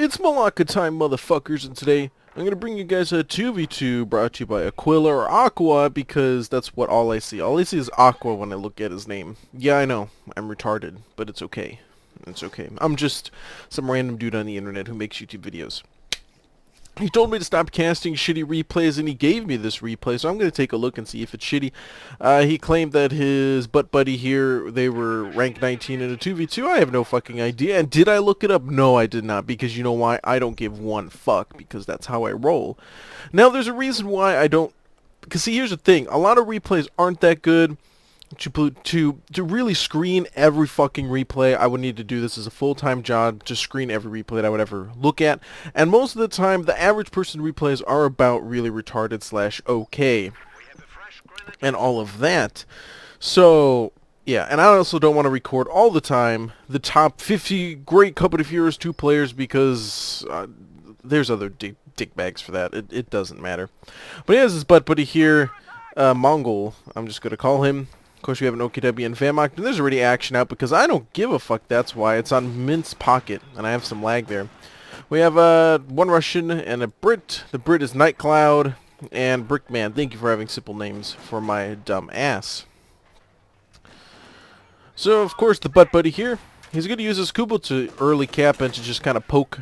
It's Malaka time, motherfuckers, and today I'm going to bring you guys a 2v2 brought to you by Aquila or Aqua, because that's what all I see. All I see is Aqua when I look at his name. Yeah, I know, I'm retarded, but it's okay. It's okay. I'm just some random dude on the internet who makes YouTube videos. He told me to stop casting shitty replays, and he gave me this replay, so I'm going to take a look and see if it's shitty. He claimed that his butt buddy here, they were rank 19 in a 2v2. I have no fucking idea. And did I look it up? No, I did not, because you know why? I don't give one fuck, because that's how I roll. Now, there's a reason why I don't... Because, see, here's the thing. A lot of replays aren't that good. To really screen every fucking replay, I would need to do this as a full-time job to screen every replay that I would ever look at. And most of the time, the average person replays are about really retarded / okay. And all of that. So, yeah. And I also don't want to record all the time the top 50 great Company of Heroes 2 players because there's other dick bags for that. It doesn't matter. But he has his butt buddy here, Mongol, I'm just going to call him. Of course, we have an OKW and Famok, and there's already action out because I don't give a fuck, that's why. It's on Mint's pocket, and I have some lag there. We have one Russian and a Brit. The Brit is Nightcloud and Brickman. Thank you for having simple names for my dumb ass. So, of course, the butt buddy here, he's going to use his Kubo to early cap and to just kind of poke.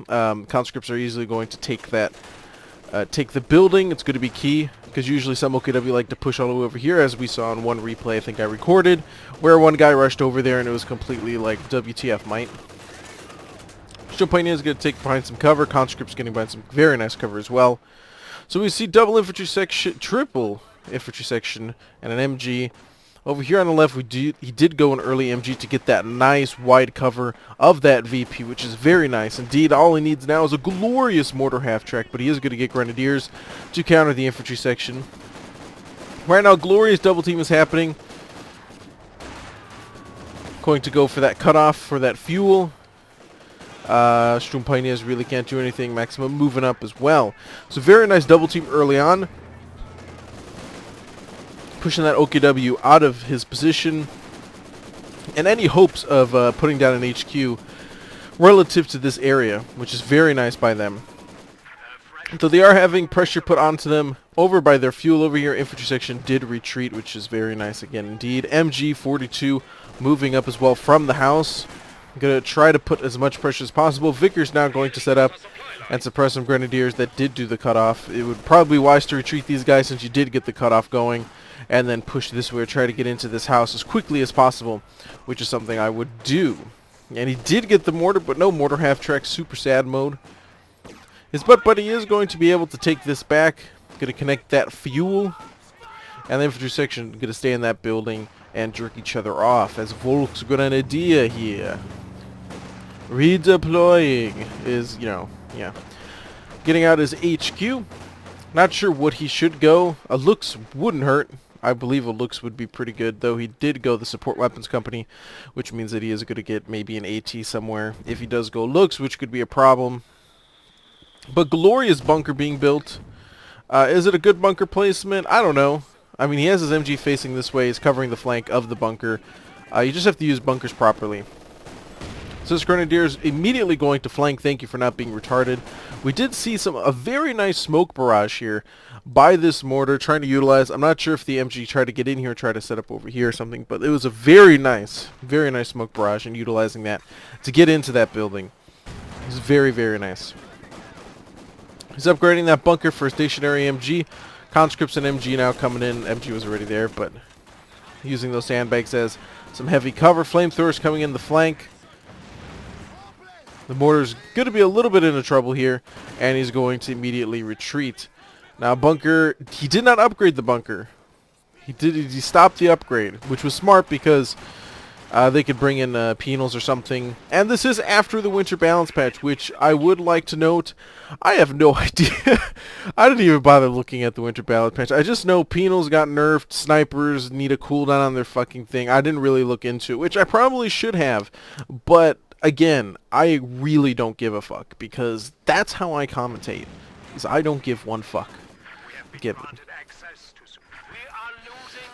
Conscripts are easily going to take that. Take the building. It's going to be key, because usually some OKW like to push all the way over here, as we saw in one replay I think I recorded, where one guy rushed over there and it was completely like WTF might. Champagne is going to take behind some cover. Conscript's getting behind some very nice cover as well. So we see double infantry section, triple infantry section, and an MG. Over here on the left, he did go an early MG to get that nice wide cover of that VP, which is very nice. Indeed, all he needs now is a glorious mortar half-track, but he is going to get Grenadiers to counter the infantry section. Right now, glorious double team is happening. Going to go for that cutoff for that fuel. Sturm Pioneers really can't do anything. Maximum moving up as well. So very nice double team early on. Pushing that OKW out of his position, and any hopes of putting down an HQ relative to this area, which is very nice by them. So they are having pressure put onto them over by their fuel over here. Infantry section did retreat, which is very nice again indeed. MG42 moving up as well from the house. Going to try to put as much pressure as possible. Vickers now going to set up and suppress some Grenadiers that did do the cutoff. It would probably be wise to retreat these guys since you did get the cutoff going, and then push this way or try to get into this house as quickly as possible, which is something I would do. And he did get the mortar, but no mortar half-track, super sad mode. His butt buddy is going to be able to take this back, going to connect that fuel, and the infantry section going to stay in that building and jerk each other off as Volksgrenadier here. Redeploying is, you know, yeah. Getting out his HQ. Not sure what he should go. A Lux wouldn't hurt. I believe a Lux would be pretty good, though he did go the Support Weapons Company, which means that he is going to get maybe an AT somewhere if he does go Lux, which could be a problem. But glorious bunker being built. Is it a good bunker placement? I don't know. I mean, he has his MG facing this way. He's covering the flank of the bunker. You just have to use bunkers properly. So this Grenadier is immediately going to flank. Thank you for not being retarded. We did see a very nice smoke barrage here by this mortar, trying to utilize. I'm not sure if the MG tried to get in here or try to set up over here or something, but it was a very nice smoke barrage, and utilizing that to get into that building. It's very, very nice. He's upgrading that bunker for a stationary MG. Conscripts and MG now coming in. MG was already there, but using those sandbags as some heavy cover. Flamethrowers coming in the flank. The mortar's going to be a little bit into trouble here, and he's going to immediately retreat. Now, bunker, he did not upgrade the bunker. He stopped the upgrade, which was smart because they could bring in penals or something. And this is after the winter balance patch, which I would like to note. I have no idea. I didn't even bother looking at the winter balance patch. I just know penals got nerfed, snipers need a cooldown on their fucking thing. I didn't really look into it, which I probably should have, but again, I really don't give a fuck, because that's how I commentate, is I don't give one fuck. Given.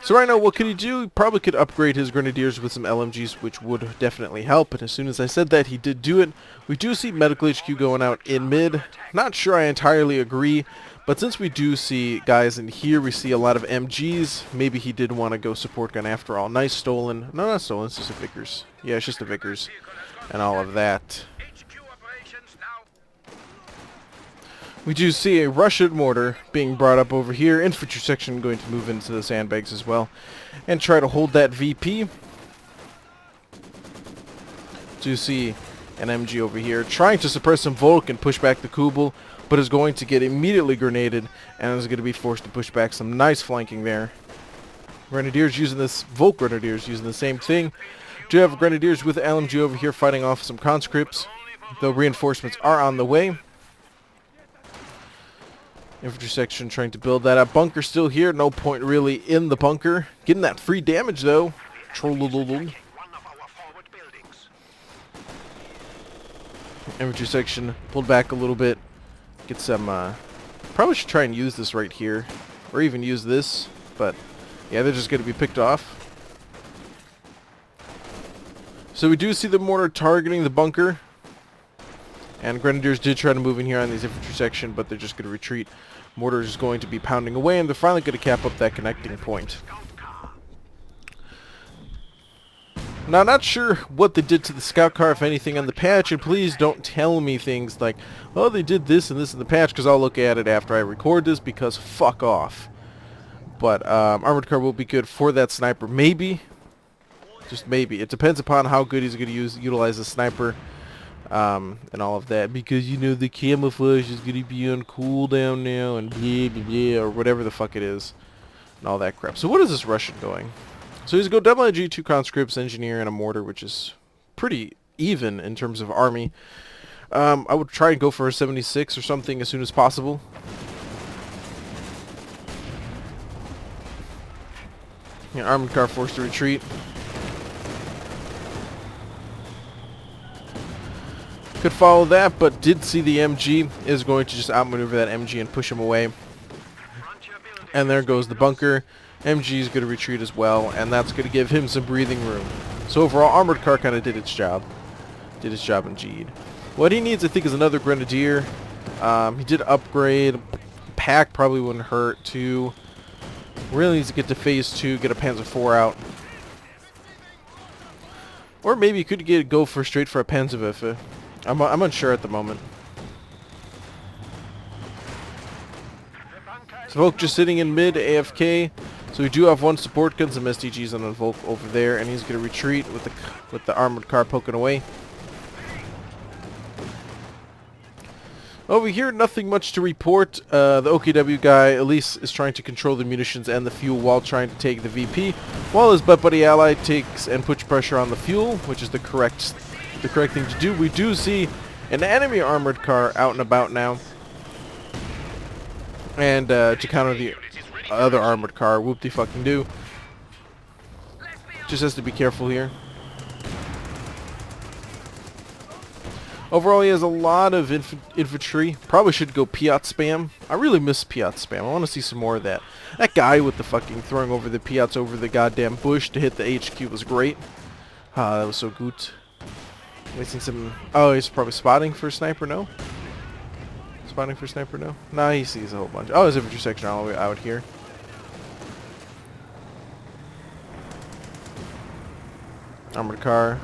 So right now, what could he do? He probably could upgrade his grenadiers with some LMGs, which would definitely help. And as soon as I said that, he did do it. We do see medical HQ going out in mid. Not sure I entirely agree, but since we do see guys in here, we see a lot of MGs. Maybe he did want to go support gun after all. Nice stolen. No, not stolen. It's just a Vickers. Yeah, it's just a Vickers and all of that. We do see a Russian mortar being brought up over here. Infantry section going to move into the sandbags as well and try to hold that VP. Do see an MG over here trying to suppress some Volk and push back the Kubel, but is going to get immediately grenaded and is going to be forced to push back. Some nice flanking there. Grenadiers using this, Volk Grenadiers using the same thing. Do have Grenadiers with LMG over here fighting off some conscripts, though reinforcements are on the way. Infantry section trying to build that up. Bunker still here. No point really in the bunker. Getting that free damage though. Infantry section pulled back a little bit. Get some. Probably should try and use this right here, or even use this. But yeah, they're just going to be picked off. So we do see the mortar targeting the bunker. And Grenadiers did try to move in here on these infantry section, but they're just going to retreat. Mortar is going to be pounding away, and they're finally going to cap up that connecting point. Now, not sure what they did to the scout car, if anything, on the patch, and please don't tell me things like, oh, they did this and this in the patch, because I'll look at it after I record this, because fuck off. But armored car will be good for that sniper, maybe. Just maybe. It depends upon how good he's going to utilize the sniper. And all of that, because you know the camouflage is going to be on cooldown now and blah blah blah, or whatever the fuck it is, and all that crap. So what is this Russian going? So he's going to go double G2 conscripts, engineer, and a mortar, which is pretty even in terms of army. I would try and go for a 76 or something as soon as possible. Yeah, armored car forced to retreat. Could follow that, but did see the MG is going to just outmaneuver that MG and push him away. And there goes the bunker. MG is going to retreat as well, and that's going to give him some breathing room. So overall, armored car kind of did its job. Did its job indeed. What he needs, I think, is another grenadier. He did upgrade. Pack probably wouldn't hurt too. Really needs to get to phase 2, get a Panzer IV out. Or maybe you could go for straight for a Panzerwaffe. I'm unsure at the moment. So Volk just sitting in mid AFK. So we do have one support gun, some STGs on the Volk over there, and he's gonna retreat with the armored car poking away. Over here, nothing much to report. The OKW guy, Elise, is trying to control the munitions and the fuel while trying to take the VP, while his butt buddy ally takes and puts pressure on the fuel, which is the correct thing to do. We do see an enemy armored car out and about now, and to counter the other armored car, whoop-de-fucking-do. Just has to be careful here. Overall, he has a lot of infantry. Probably should go Piat spam. I really miss Piat spam. I want to see some more of that. That guy with the fucking throwing over the Piats over the goddamn bush to hit the HQ was great. That was so good. Wasting some... Oh, he's probably spotting for a sniper, no? Spotting for a sniper, no? Nah, he sees a whole bunch. Oh, his infantry section all the way out here. Armored car.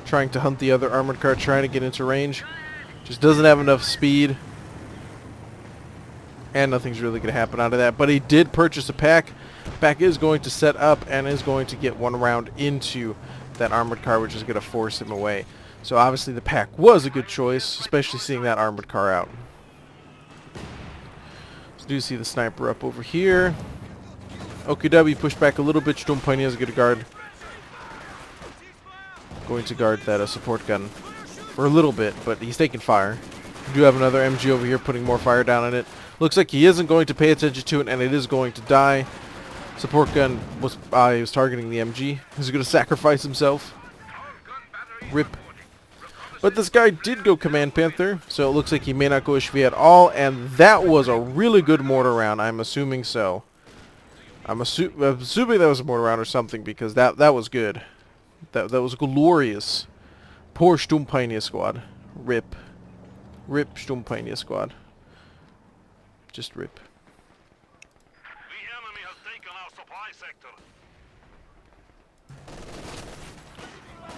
Trying to hunt the other armored car, trying to get into range. Just doesn't have enough speed. And nothing's really going to happen out of that. But he did purchase a pack. Pack is going to set up and is going to get one round into that armored car, which is going to force him away. So obviously the pack was a good choice, especially seeing that armored car out. So do see the sniper up over here. OKW pushed back a little bit. Sturmpania is going to guard that support gun for a little bit, but he's taking fire. We do have another MG over here putting more fire down on it. Looks like he isn't going to pay attention to it, and it is going to die. Support gun was he was targeting the MG. He's going to sacrifice himself. Rip. But this guy did go Command Panther, so it looks like he may not go HV at all, and that was a really good mortar round. I'm assuming so. I'm assuming that was a mortar round or something, because that was good. That was glorious. Poor Sturmpioneer squad. Rip. Rip Sturmpioneer squad. Just rip. The enemy has taken our supply sector.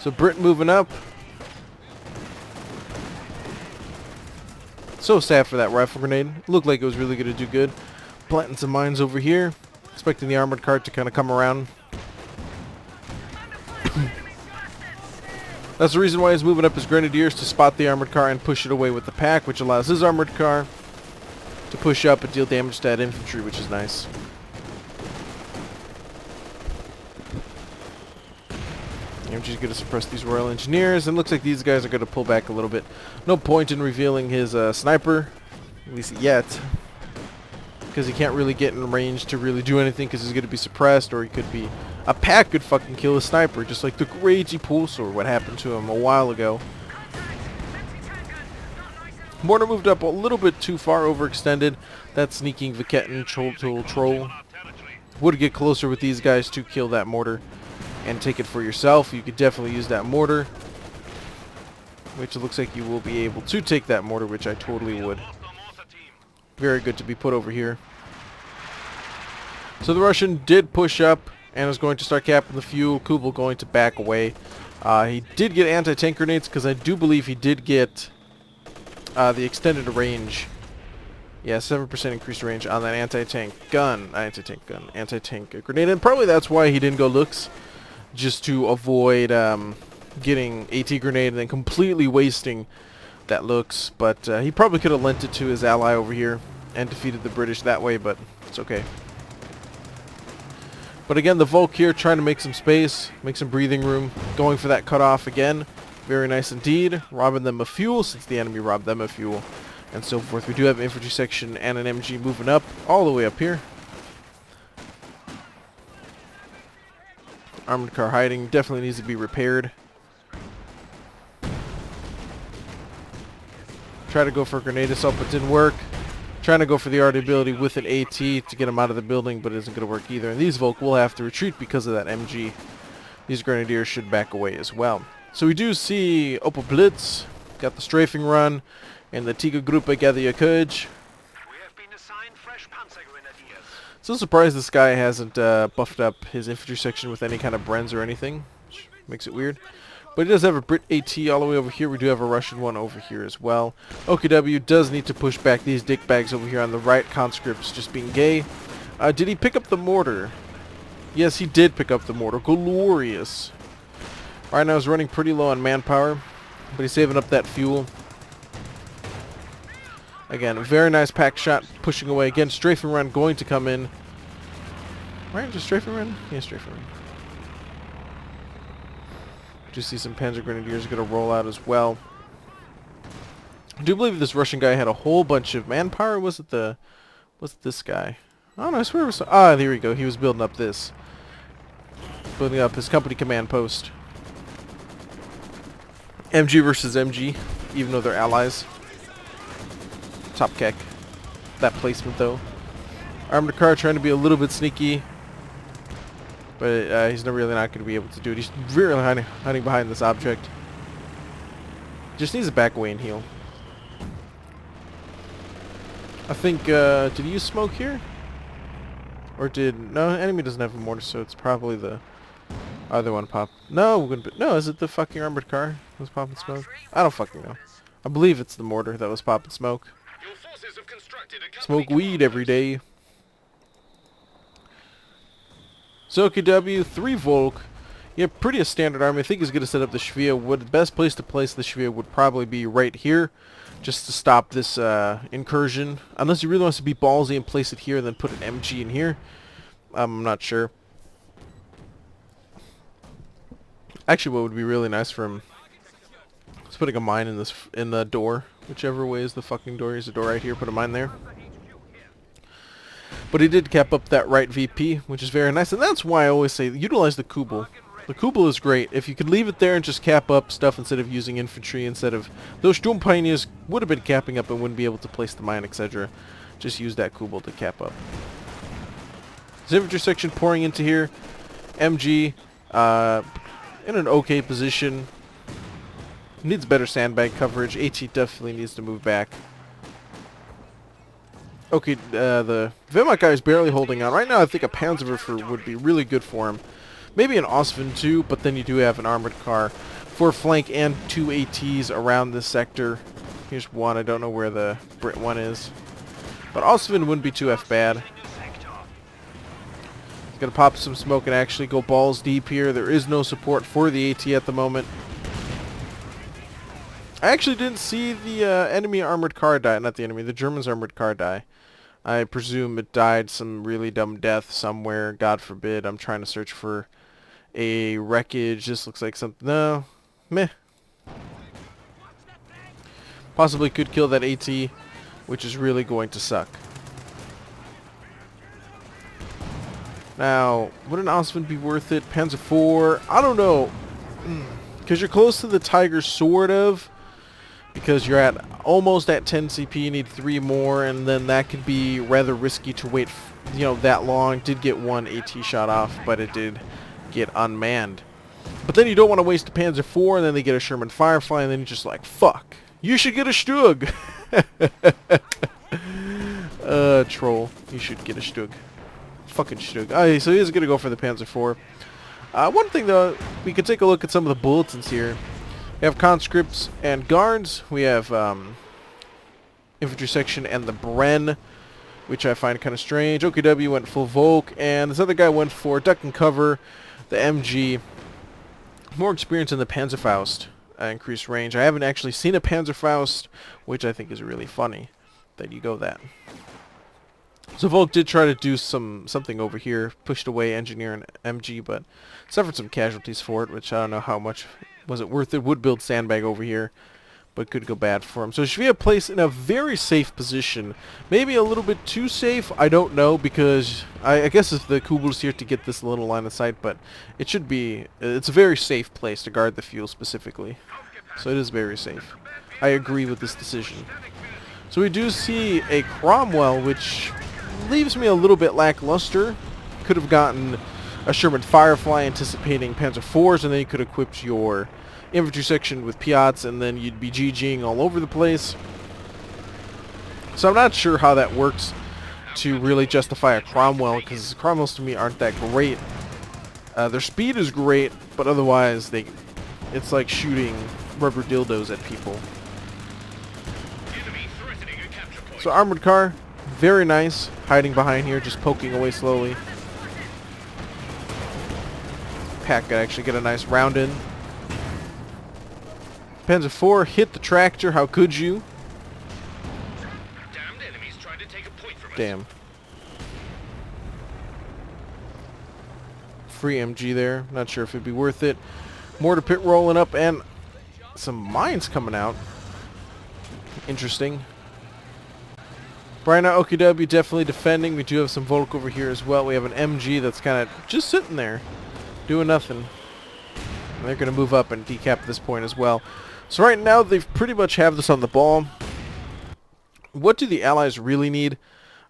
So Brit moving up. So sad for that rifle grenade. Looked like it was really going to do good. Planting some mines over here. Expecting the armored car to kind of come around. That's the reason why he's moving up his grenadiers, to spot the armored car and push it away with the pack, which allows his armored car to push up and deal damage to that infantry, which is nice. MG's going to suppress these Royal Engineers, and looks like these guys are going to pull back a little bit. No point in revealing his sniper, at least yet, because he can't really get in range to really do anything, because he's going to be suppressed, or he could be... A pack could fucking kill a sniper, just like the crazy pulsar, what happened to him a while ago. Mortar moved up a little bit too far, overextended. That sneaking Viketin troll. Would get closer with these guys to kill that mortar and take it for yourself. You could definitely use that mortar, which it looks like you will be able to take that mortar, which I totally would. Very good to be put over here. So the Russian did push up and is going to start capping the fuel. Kubel going to back away. He did get anti-tank grenades, because I do believe he did get the extended range. Yeah, 7% increased range on that anti-tank grenade. And probably that's why he didn't go looks, just to avoid getting AT grenade and then completely wasting that looks. But he probably could have lent it to his ally over here and defeated the British that way, but it's okay. But again, the Volk here trying to make some space, make some breathing room, going for that cutoff again. Very nice indeed. Robbing them of fuel, since the enemy robbed them of fuel, and so forth. We do have an infantry section and an MG moving up, all the way up here. Armored car hiding definitely needs to be repaired. Try to go for a grenade assault, but didn't work. Trying to go for the arty ability with an AT to get him out of the building, but it isn't going to work either. And these Volk will have to retreat because of that MG. These Grenadiers should back away as well. So we do see Opel Blitz, got the strafing run, and the Tiger Gruppe gather your courage. We have been assigned fresh Panzer Grenadiers. So surprised this guy hasn't buffed up his infantry section with any kind of Brenz or anything, which makes it weird. But he does have a Brit AT all the way over here. We do have a Russian one over here as well. OKW does need to push back these dickbags over here on the right. Conscripts just being gay. Did he pick up the mortar? Yes, he did pick up the mortar. Glorious. Right now he's running pretty low on manpower, but he's saving up that fuel. Again, a very nice pack shot pushing away. Again, strafing run going to come in. Right, just strafing run? Yeah, strafing run. Just see some Panzer Grenadiers are going to roll out as well. I do believe this Russian guy had a whole bunch of manpower. Was it this guy? I don't know, I swear it was... Ah, there we go. He was building up this. Building up his company command post. MG versus MG, even though they're allies. Top keck. That placement, though. Armored car trying to be a little bit sneaky. But he's really not going to be able to do it. He's really hiding behind this object. Just needs to back away and heal. I think, did he use smoke here? Or did... No, enemy doesn't have a mortar, so it's probably the other one pop. No, no, is it the fucking armored car that was popping smoke? I don't fucking know. I believe it's the mortar that was popping smoke. Smoke weed every day. So KW, 3 Volk. Yeah, pretty a standard army. I think he's going to set up the Shvia. The best place to place the Shvia would probably be right here, just to stop this incursion. Unless he really wants to be ballsy and place it here and then put an MG in here. I'm not sure. Actually, what would be really nice for him is putting a mine in the door. Whichever way is the fucking door. Here's a door right here. Put a mine there. But he did cap up that right VP, which is very nice. And that's why I always say utilize the Kubel. The Kubel is great. If you could leave it there and just cap up stuff instead of using infantry, instead of... Those Sturmpioneers would have been capping up and wouldn't be able to place the mine, etc. Just use that Kubel to cap up. His infantry section pouring into here. MG in an okay position. Needs better sandbag coverage. AT definitely needs to move back. Okay, the Wehrmacht guy is barely holding on. Right now I think a Panzerwerfer would be really good for him. Maybe an Auswin too, but then you do have an armored car for flank and 2 ATs around this sector. Here's one. I don't know where the Brit one is. But Auswin wouldn't be too bad. He's going to pop some smoke and actually go balls deep here. There is no support for the AT at the moment. I actually didn't see the enemy armored car die. Not the enemy, the Germans armored car die. I presume it died some really dumb death somewhere. God forbid. I'm trying to search for a wreckage. This looks like something. No. Meh. Possibly could kill that AT, which is really going to suck. Now, would an Auswin be worth it? Panzer IV? I don't know. Because you're close to the Tiger, sort of. Because you're at almost at 10 CP, you need 3 more, and then that could be rather risky to wait, that long. Did get one AT shot off, but it did get unmanned. But then you don't want to waste a Panzer IV, and then they get a Sherman Firefly, and then you're just like, fuck. You should get a Stug. Troll. You should get a Stug. Fucking Stug. Alright, so he's going to go for the Panzer IV. One thing, though, we could take a look at some of the bulletins here. We have conscripts and guards. We have infantry section and the Bren, which I find kind of strange. OKW went full Volk, and this other guy went for duck and cover, the MG. More experience in the Panzerfaust, increased range. I haven't actually seen a Panzerfaust, which I think is really funny that you go that. So Volk did try to do something over here, pushed away engineer and MG, but suffered some casualties for it, which I don't know how much was it worth it. Would build sandbag over here, but could go bad for him. So Shvia placed in a very safe position. Maybe a little bit too safe, I don't know, because I guess it's the Kubel's here to get this little line of sight, but it should be, it's a very safe place to guard the fuel specifically. So it is very safe. I agree with this decision. So we do see a Cromwell, which leaves me a little bit lackluster. Could have gotten a Sherman Firefly anticipating Panzer IVs, and then you could equip your infantry section with Piats, and then you'd be GGing all over the place. So I'm not sure how that works to really justify a Cromwell, because Cromwells to me aren't that great. Their speed is great, but otherwise it's like shooting rubber dildos at people. So armored car, very nice, hiding behind here, just poking away slowly. Pack could actually get a nice round in. Panzer IV hit the tractor, how could you? Damned enemies trying to take a point from us. Damn. Free MG there, not sure if it'd be worth it. Mortar pit rolling up and some mines coming out. Interesting. Right now, OKW definitely defending. We do have some Volk over here as well. We have an MG that's kind of just sitting there, doing nothing. And they're going to move up and decap this point as well. So right now, they pretty much have this on the ball. What do the Allies really need?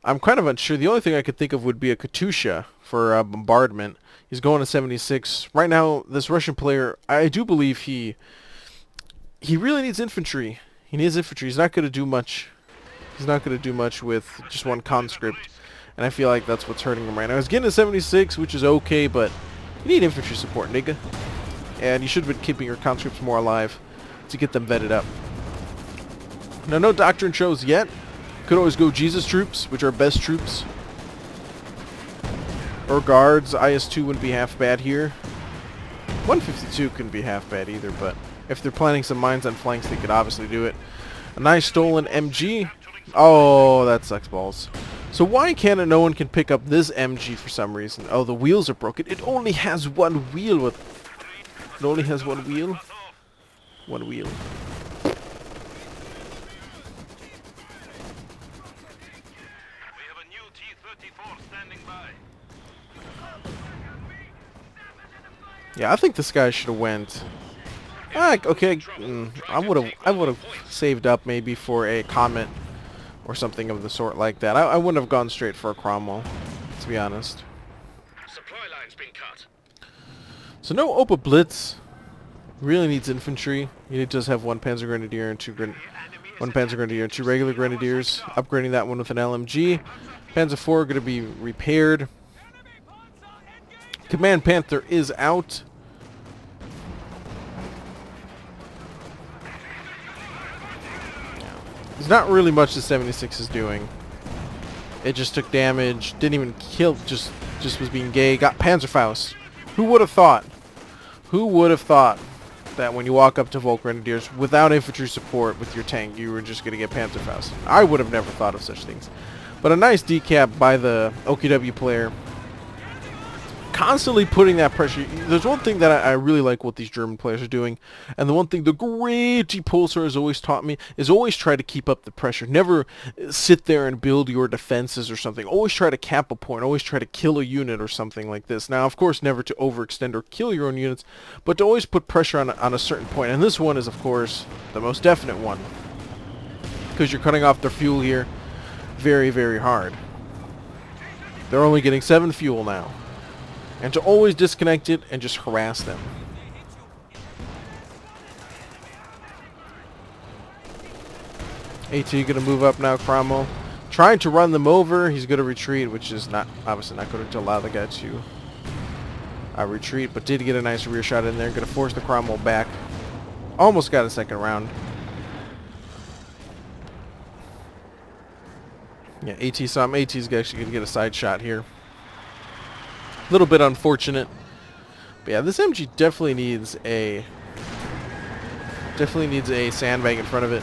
I'm kind of unsure. The only thing I could think of would be a Katusha for bombardment. He's going to 76. Right now, this Russian player, I do believe he really needs infantry. He needs infantry. He's not going to do much. He's not going to do much with just one conscript, and I feel like that's what's hurting him right now. He's getting to 76, which is okay, but you need infantry support, nigga. And you should have been keeping your conscripts more alive to get them vetted up. Now, no doctrine shows yet. Could always go Jesus troops, which are best troops. Or guards. IS-2 wouldn't be half bad here. 152 couldn't be half bad either, but if they're planning some mines on flanks, they could obviously do it. A nice stolen MG. Oh, that sucks balls. So why no one can pick up this MG for some reason? Oh, the wheels are broken. It only has one wheel. It only has one wheel? One wheel. We have a new T-34 standing by. Yeah, I think this guy should have went. Okay, I would have saved up maybe for a Comet or something of the sort like that. I wouldn't have gone straight for a Cromwell, to be honest. So no Opa Blitz. Really needs infantry. He does have one Panzer Grenadier and one Panzer Grenadier and two regular Grenadiers. Upgrading that one with an LMG. Panzer IV going to be repaired. Command Panther is out. There's not really much the 76 is doing. It just took damage, didn't even kill, just was being gay. Got Panzerfaust. Who would have thought? Who would have thought that when you walk up to Volk Grenadiers without infantry support with your tank, you were just going to get Panzerfaust? I would have never thought of such things. But a nice decap by the OKW player. Constantly putting that pressure. There's one thing that I really like what these German players are doing, and the one thing the great Pulsar has always taught me is always try to keep up the pressure. Never sit there and build your defenses or something. Always try to cap a point. Always try to kill a unit or something like this. Now, of course, never to overextend or kill your own units, but to always put pressure on a certain point. And this one is, of course, the most definite one, because you're cutting off their fuel here very, very hard. They're only getting 7 fuel now. And to always disconnect it and just harass them. AT gonna move up now, Cromwell. Trying to run them over. He's gonna retreat, which is not obviously not going to allow the guy to retreat, but did get a nice rear shot in there. Gonna force the Cromwell back. Almost got a second round. Yeah, AT saw him. AT's actually gonna get a side shot here. Little bit unfortunate, but yeah, this MG definitely needs a sandbag in front of it.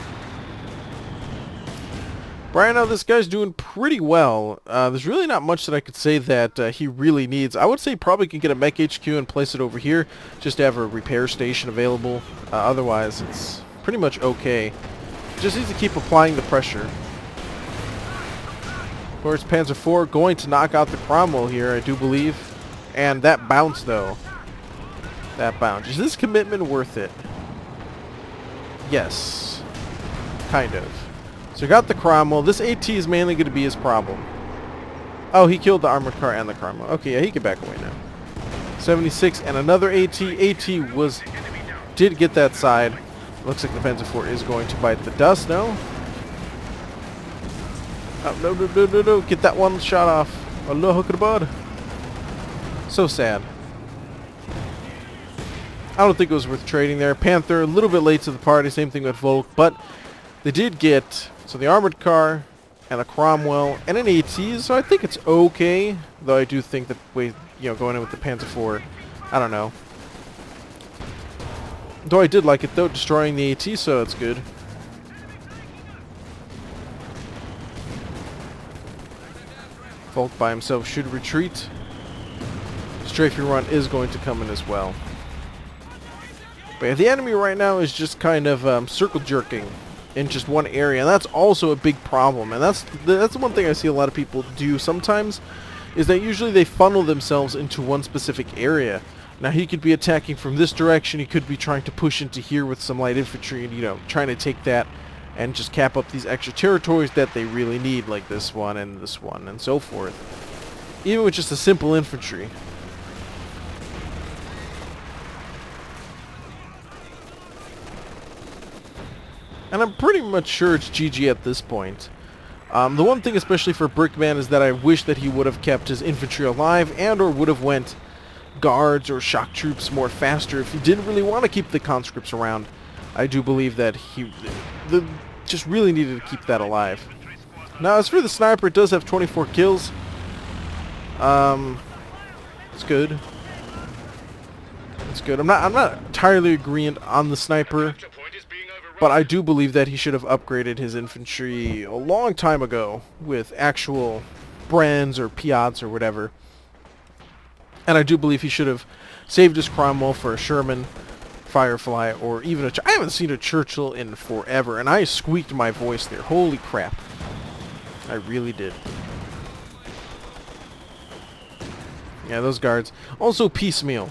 Right now, this guy's doing pretty well. There's really not much that I could say that he really needs. I would say probably can get a mech HQ and place it over here, just to have a repair station available. Otherwise, it's pretty much okay. Just needs to keep applying the pressure. Of course, Panzer IV going to knock out the Cromwell here, I do believe. And that bounce, though. That bounce. Is this commitment worth it? Yes. Kind of. So we got the Cromwell. This AT is mainly going to be his problem. Oh, he killed the armored car and the Cromwell. Okay, yeah, he can back away now. 76 and another AT. AT did get that side. Looks like the Panzer IV is going to bite the dust. No. Oh, no. Get that one shot off. Allah Akbar. So sad. I don't think it was worth trading there. Panther, a little bit late to the party. Same thing with Volk. But they did get, so the armored car and a Cromwell and an AT. So I think it's okay. Though I do think that going in with the Panzer IV, I don't know. Though I did like it though, destroying the AT, so it's good. Volk by himself should retreat. Strafing run is going to come in as well. But yeah, the enemy right now is just kind of circle jerking in just one area, and that's also a big problem. And that's the one thing I see a lot of people do sometimes, is that usually they funnel themselves into one specific area. Now he could be attacking from this direction, he could be trying to push into here with some light infantry and trying to take that and just cap up these extra territories that they really need, like this one and so forth. Even with just a simple infantry. And I'm pretty much sure it's GG at this point. The one thing, especially for Brickman, is that I wish that he would have kept his infantry alive and or would have went guards or shock troops more faster if he didn't really want to keep the conscripts around. I do believe that he just really needed to keep that alive. Now, as for the sniper, it does have 24 kills. It's good. It's good. I'm not entirely agreeing on the sniper. But I do believe that he should have upgraded his infantry a long time ago with actual Brands or Piats or whatever. And I do believe he should have saved his Cromwell for a Sherman, Firefly, or even I haven't seen a Churchill in forever, and I squeaked my voice there. Holy crap. I really did. Yeah, those guards. Also piecemeal.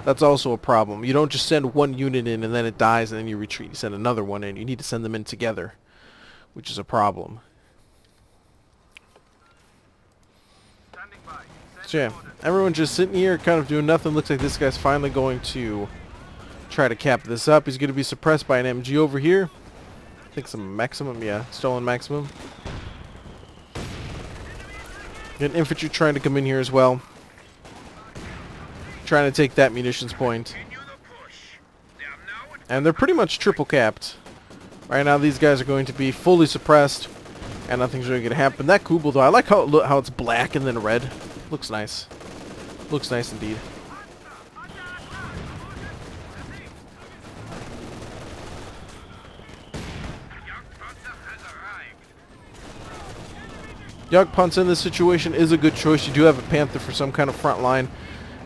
That's also a problem. You don't just send one unit in and then it dies and then you retreat. You send another one in. You need to send them in together, which is a problem. So yeah, everyone's just sitting here kind of doing nothing. Looks like this guy's finally going to try to cap this up. He's going to be suppressed by an MG over here. I think some maximum, yeah, stolen maximum. Got infantry trying to come in here as well. Trying to take that munitions point. And they're pretty much triple capped. Right now these guys are going to be fully suppressed. And nothing's really going to happen. That Kubel though, I like how it's black and then red. Looks nice. Looks nice indeed. Jagdpanzer in this situation is a good choice. You do have a Panther for some kind of front line.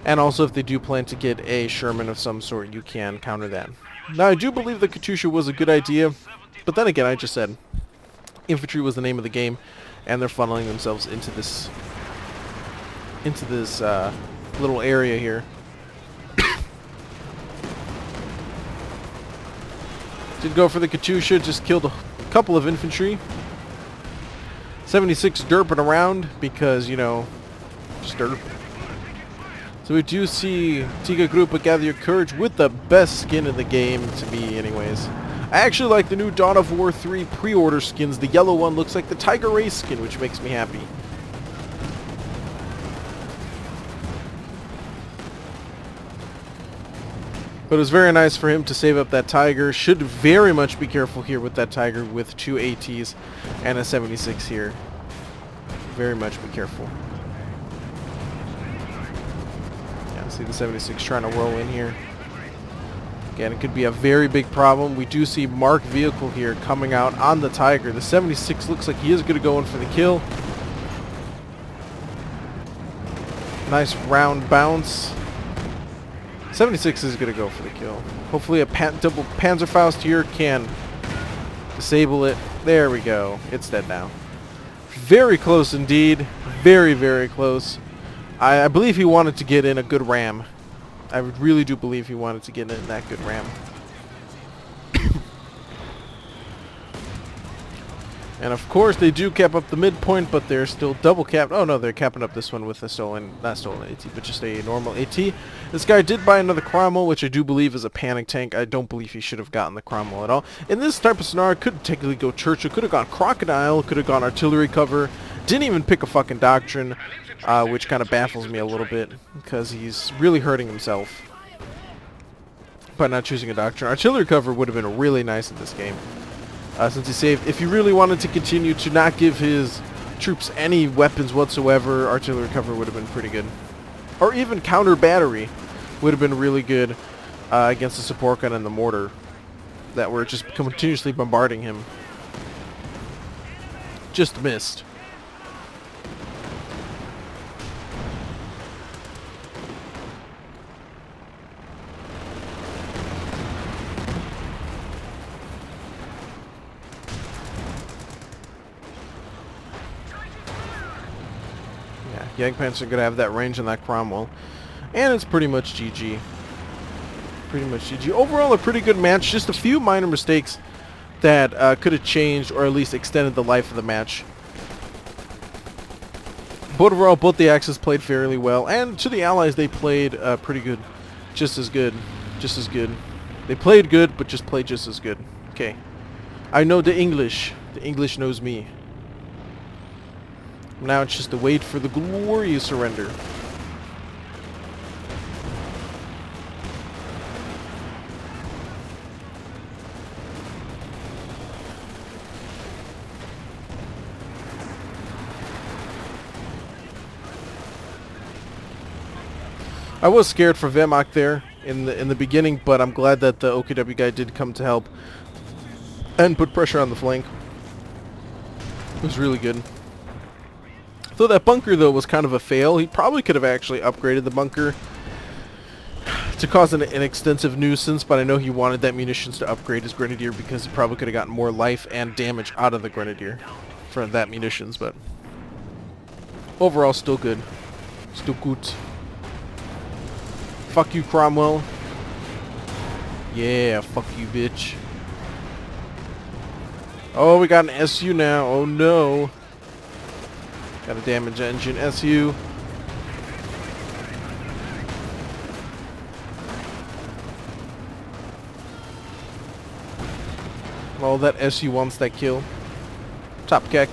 And also if they do plan to get a Sherman of some sort, you can counter that. Now I do believe the Katyusha was a good idea. But then again, I just said infantry was the name of the game. And they're funneling themselves into this little area here. Did go for the Katyusha, just killed a couple of infantry. 76 derping around because, you know, just derp. So we do see Tiga Grupa gather your courage with the best skin in the game, to me anyways. I actually like the new Dawn of War 3 pre-order skins. The yellow one looks like the Tiger Race skin, which makes me happy. But it was very nice for him to save up that Tiger. Should very much be careful here with that Tiger with 2 ATs and a 76 here. Very much be careful. Yeah, see the 76 trying to roll in here. Again, it could be a very big problem. We do see marked vehicle here coming out on the Tiger. The 76 looks like he is going to go in for the kill. Nice round bounce. 76 is going to go for the kill. Hopefully a double Panzerfaust here can disable it. There we go. It's dead now. Very close indeed. Very, very close. I believe he wanted to get in a good ram. I really do believe he wanted to get in that good ram. And of course they do cap up the midpoint, but they're still double capped. Oh no, they're capping up this one with a not stolen AT, but just a normal AT. This guy did buy another Cromwell, which I do believe is a panic tank. I don't believe he should have gotten the Cromwell at all. In this type of scenario, could technically go Churchill, could have gone Crocodile, could have gone artillery cover. Didn't even pick a fucking doctrine, which kind of baffles me a little bit, because he's really hurting himself by not choosing a doctrine. Artillery cover would have been really nice in this game. Since he saved, if he really wanted to continue to not give his troops any weapons whatsoever, artillery cover would have been pretty good. Or even counter battery would have been really good against the support gun and the mortar that were just continuously bombarding him. Just missed. Jagdpanzer are going to have that range on that Cromwell. And it's pretty much GG. Pretty much GG. Overall, a pretty good match. Just a few minor mistakes that could have changed or at least extended the life of the match. But overall, both the Axis played fairly well. And to the Allies, they played pretty good. Just as good. Just as good. They played good, but just played just as good. Okay. I know the English. The English knows me. Now it's just to wait for the glorious surrender. I was scared for Wehrmacht there in the beginning, but I'm glad that the OKW guy did come to help and put pressure on the flank. It was really good. Though that bunker, though, was kind of a fail. He probably could have actually upgraded the bunker to cause an extensive nuisance, but I know he wanted that munitions to upgrade his Grenadier because he probably could have gotten more life and damage out of the Grenadier for that munitions, but overall, still good. Still good. Fuck you, Cromwell. Yeah, fuck you, bitch. Oh, we got an SU now. Oh, no. Got a damage engine SU. Well, that SU wants that kill. Top Keck.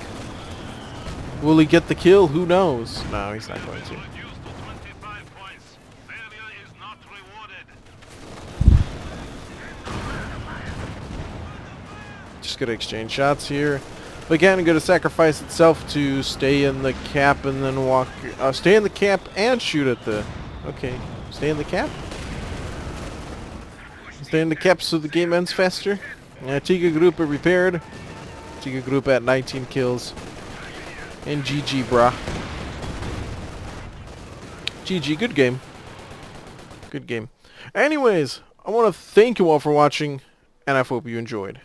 Will he get the kill? Who knows? No, he's not going to. Reduced to 25 points. Failure is not rewarded. Just gonna exchange shots here. Again, gonna sacrifice itself to stay in the cap and then walk. Stay in the cap and shoot at the. Okay, stay in the cap. Stay in the cap so the game ends faster. Tiga group are repaired. Tiga group at 19 kills. And GG, brah. GG, good game. Good game. Anyways, I want to thank you all for watching, and I hope you enjoyed.